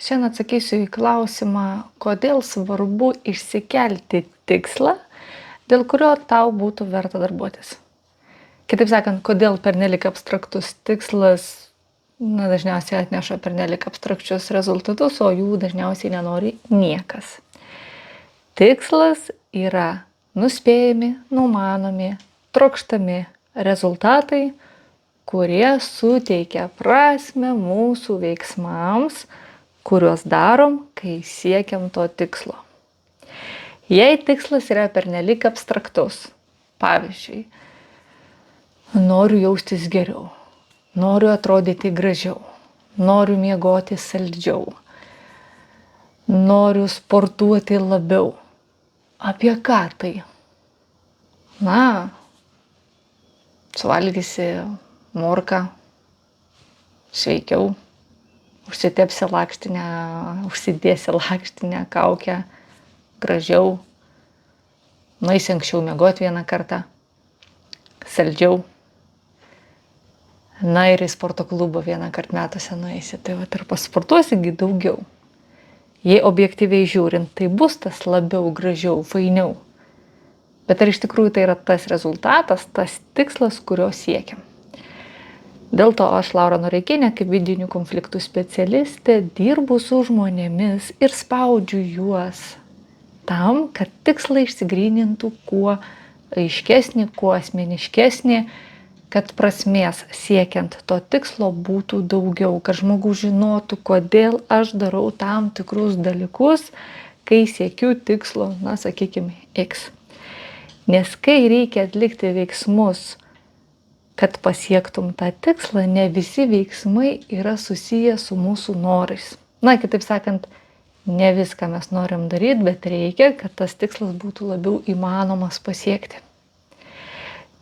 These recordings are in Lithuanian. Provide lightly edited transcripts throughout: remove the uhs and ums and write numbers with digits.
Šiandien atsakysiu į klausimą, kodėl svarbu išsikelti tikslą, dėl kurio tau būtų verta darbuotis. Kitaip sakant, kodėl pernelik abstraktus tikslas dažniausiai atneša pernelik abstrakčius rezultatus, o jų dažniausiai nenori niekas. Tikslas yra nuspėjami, numanomi, trokštami rezultatai, kurie suteikia prasmę mūsų veiksmams, kuriuos darom, kai siekiam to tikslo. Jei tikslas yra pernelik abstraktus, pavyzdžiui, noriu jaustis geriau, noriu atrodyti gražiau, noriu miegoti saldžiau, noriu sportuoti labiau. Apie ką tai? Suvalgysi morką sveikiau, užsitepsi lakštinę, užsidėsi lakštinę, kaukę gražiau, nueisi anksčiau miegoti vieną kartą, saldžiau. Ir į sporto klubą vieną kartą metuose nueisi, tai ir pasportuosigi daugiau. Jei objektyviai žiūrint, tai bus tas labiau, gražiau, fainiau. Bet ar iš tikrųjų tai yra tas rezultatas, tas tikslas, kurio siekiam? Dėl to aš, Laura Noreikienė, kaip vidinių konfliktų specialistė, dirbu su žmonėmis ir spaudžiu juos tam, kad tikslai išsigrynintų kuo aiškesnį, kuo asmeniškesnį, kad prasmės siekiant to tikslo būtų daugiau, kad žmogus žinotų, kodėl aš darau tam tikrus dalykus, kai siekiu tikslo, sakykime, X. Nes kai reikia atlikti veiksmus, kad pasiektum tą tikslą, ne visi veiksmai yra susiję su mūsų norais. Kitaip sakant, ne viską mes norim daryti, bet reikia, kad tas tikslas būtų labiau įmanomas pasiekti.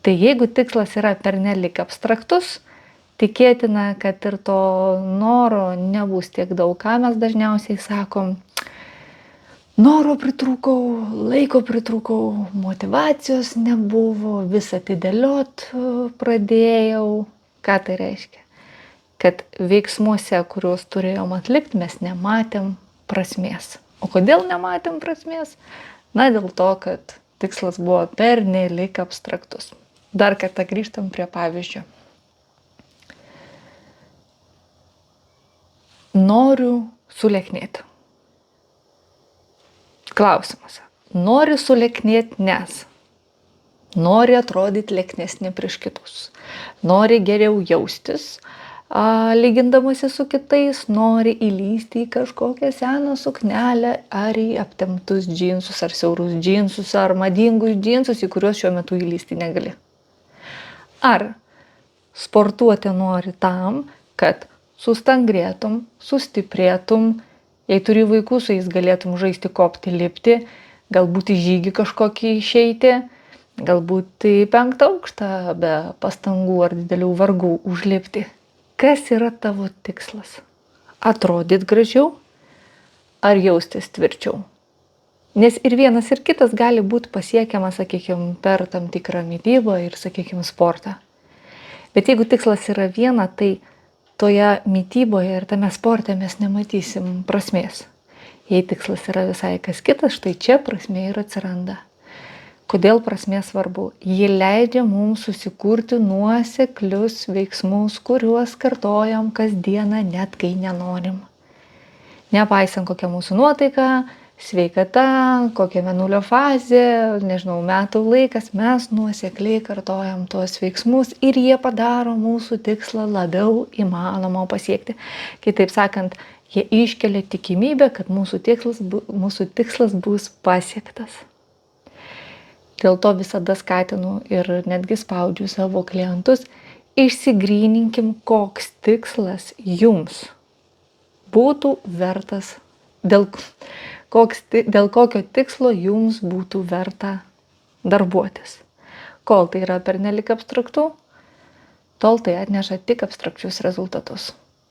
Tai jeigu tikslas yra pernelik abstraktus, tikėtina, kad ir to noro nebus tiek daug, ką mes dažniausiai sakom. Noro pritrūkau, laiko pritrūkau, motyvacijos nebuvo, vis atidėliot pradėjau. Ką tai reiškia? Kad veiksmuose, kuriuos turėjom atlikti, mes nematėm prasmės. O kodėl nematėm prasmės? Dėl to, kad tikslas buvo pernelik abstraktus. Dar kartą grįžtam prie pavyzdžio. Noriu sulieknėti. Klausimas. Nori sulieknėti, nes nori atrodyti lieknesnė prieš kitus. Nori geriau jaustis, lygindamasi su kitais, nori įlysti į kažkokią seną suknelę ar į aptemptus džinsus ar siaurus džinsus ar madingus džinsus, į kuriuos šiuo metu įlysti negali. Ar sportuoti nori tam, kad sustangrėtum, sustiprėtum, jei turi vaikų, su jais galėtum žaisti, kopti, lipti, galbūt į žygį kažkokį išeiti, galbūt į 5 aukštą be pastangų ar didelių vargų užlipti. Kas yra tavo tikslas? Atrodyt gražiau ar jaustis tvirčiau? Nes ir vienas ir kitas gali būti pasiekiamas, sakykime, per tam tikrą mitybą ir, sakykime, sportą. Bet jeigu tikslas yra viena, tai toje mityboje ir tame sporte mes nematysim prasmės. Jei tikslas yra visai kas kitas, štai čia prasmė ir atsiranda. Kodėl prasmė svarbu? Ji leidžia mums susikurti nuoseklius veiksmus, kuriuos kartojam kasdieną, net kai nenorim. Nepaisant kokia mūsų nuotaika, sveikata, kokia mėnulio fazė, metų laikas, mes nuosekliai kartojam tuos veiksmus ir jie padaro mūsų tikslą labiau įmanomą pasiekti. Kitaip sakant, jie iškelia tikimybę, kad mūsų tikslas bus pasiektas. Dėl to visada skatinu ir netgi spaudžiu savo klientus, išsigryninkim, koks tikslas jums būtų vertas, dėl kokio tikslo jums būtų verta darbuotis. Kol tai yra pernelik abstraktu, tol tai atneša tik abstrakčius rezultatus.